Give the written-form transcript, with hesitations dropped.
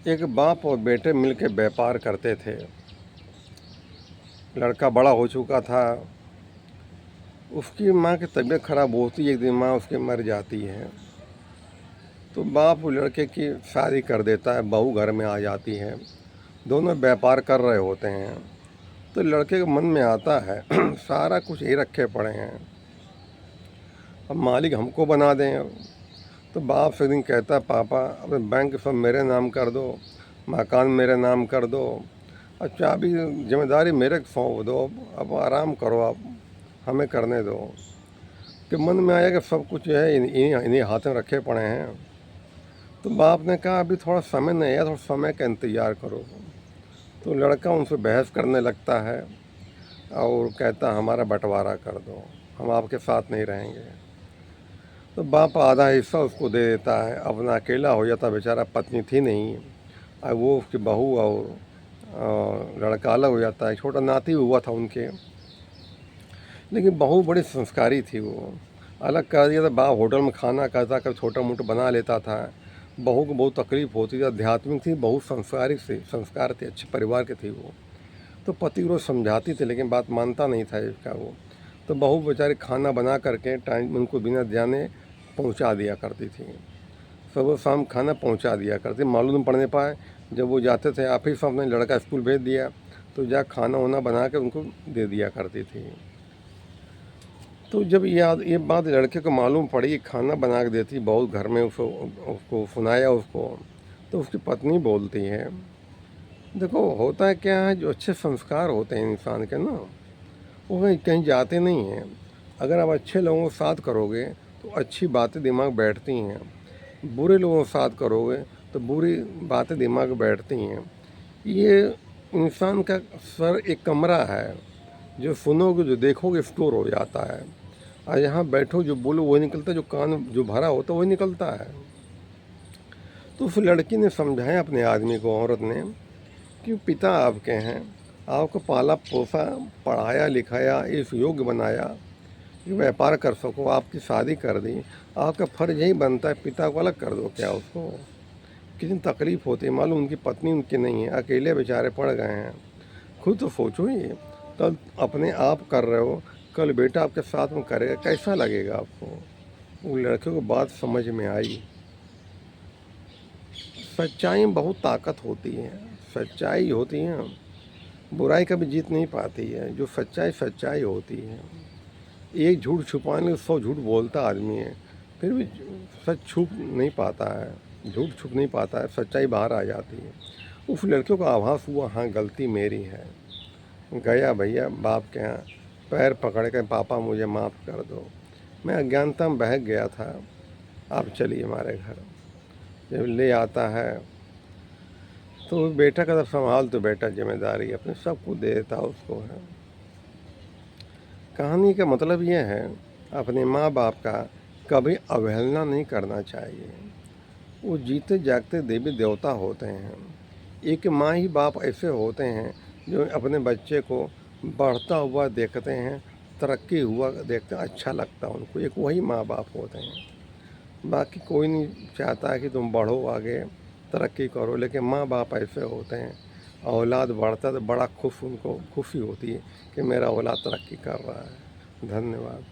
एक बाप और बेटे मिलकर व्यापार करते थे। लड़का बड़ा हो चुका था। उसकी माँ की तबीयत खराब होती है, एक दिन माँ उसकी मर जाती है। तो बाप लड़के की शादी कर देता है, बहू घर में आ जाती है। दोनों व्यापार कर रहे होते हैं। तो लड़के के मन में आता है सारा कुछ यही रखे पड़े हैं, अब मालिक हमको बना दें। तो बाप से एक दिन कहता है, पापा अपने बैंक सब मेरे नाम कर दो, मकान मेरे नाम कर दो, और चाबी जिम्मेदारी मेरे को सौंप दो, अब आराम करो, आप हमें करने दो। कि मन में आया कि सब कुछ जो है इन्हीं हाथ में रखे पड़े हैं। तो बाप ने कहा अभी थोड़ा समय नहीं है, थोड़ा समय का इंतज़ार करो। तो लड़का उनसे बहस करने लगता है और कहता हमारा बंटवारा कर दो, हम आपके साथ नहीं रहेंगे। तो बाप आधा हिस्सा उसको दे देता है, अपना अकेला हो जाता, बेचारा पत्नी थी नहीं, और वो उसकी बहू और लड़का अलग हो जाता है। छोटा नाती हुआ था उनके, लेकिन बहू बड़ी संस्कारी थी। वो अलग कर दिया था। बाप होटल में खाना खाता कर छोटा मोटा बना लेता था। बहू को बहुत तकलीफ होती थी, आध्यात्मिक थी, बहुत संस्कारी से संस्कार थे, अच्छे परिवार के थी वो। तो पति को समझाती थी, लेकिन बात मानता नहीं था इसका वो। तो बहू बेचारी खाना बना करके टाइम उनको बिना जाने पहुंचा दिया करती थी। सुबह शाम खाना पहुंचा दिया करती, मालूम पड़ने पाए। जब वो जाते थे ऑफिस, अपने लड़का स्कूल भेज दिया तो जा खाना वाना बना के उनको दे दिया करती थी। तो जब ये बात लड़के को मालूम पड़ी कि खाना बना के देती बहुत घर में, उसको सुनाया उसको। तो उसकी पत्नी बोलती है, देखो होता है क्या है, जो अच्छे संस्कार होते हैं इंसान के ना, वो कहीं कहीं जाते नहीं हैं। अगर आप अच्छे लोगों के साथ करोगे तो अच्छी बातें दिमाग बैठती हैं, बुरे लोगों के साथ करोगे तो बुरी बातें दिमाग बैठती हैं। ये इंसान का सर एक कमरा है, जो सुनोगे जो देखोगे स्टोर हो जाता है, और यहाँ बैठो जो बोलो वही निकलता है, जो कान जो भरा होता है वही निकलता है। तो उस लड़की ने समझाया अपने आदमी को, औरत ने, कि पिता आपके हैं, आपको पाला पोसा, पढ़ाया लिखाया, इस योग्य बनाया कि व्यापार कर सको, आपकी शादी कर दी, आपका फर्ज यही बनता है पिता को अलग कर दो क्या उसको। कितनी तकलीफ़ होती है मालूम, उनकी पत्नी उनकी नहीं है, अकेले बेचारे पड़ गए हैं। खुद तो सोचो, ये कल अपने आप कर रहे हो, कल बेटा आपके साथ में करेगा, कैसा लगेगा आपको। वो लड़के को बात समझ में आई। सच्चाई में बहुत ताकत होती है, सच्चाई होती है, बुराई कभी जीत नहीं पाती है। जो सच्चाई सच्चाई होती है, एक झूठ छुपाने को 100 झूठ बोलता आदमी है, फिर भी सच छुप नहीं पाता है, झूठ छुप नहीं पाता है, सच्चाई बाहर आ जाती है। उस लड़के को आभास हुआ, हाँ गलती मेरी है। गया भैया बाप के यहाँ, पैर पकड़ के, पापा मुझे माफ़ कर दो, मैं अज्ञानता में बहक गया था, आप चलिए हमारे घर। जब ले आता है तो बेटा का जब संभाल, तो बेटा जिम्मेदारी अपने सब कुछ दे देता उसको है। कहानी का मतलब ये है, अपने माँ बाप का कभी अवहेलना नहीं करना चाहिए। वो जीते जागते देवी देवता होते हैं। एक माँ ही बाप ऐसे होते हैं जो अपने बच्चे को बढ़ता हुआ देखते हैं, तरक्की हुआ देखते हैं, अच्छा लगता है उनको, एक वही माँ बाप होते हैं। बाकी कोई नहीं चाहता है कि तुम बढ़ो आगे, तरक्की करो, लेकिन माँ बाप ऐसे होते हैं, औलाद बढ़ता है तो बड़ा खुश, उनको खुशी होती है कि मेरा औलाद तरक्की कर रहा है। धन्यवाद।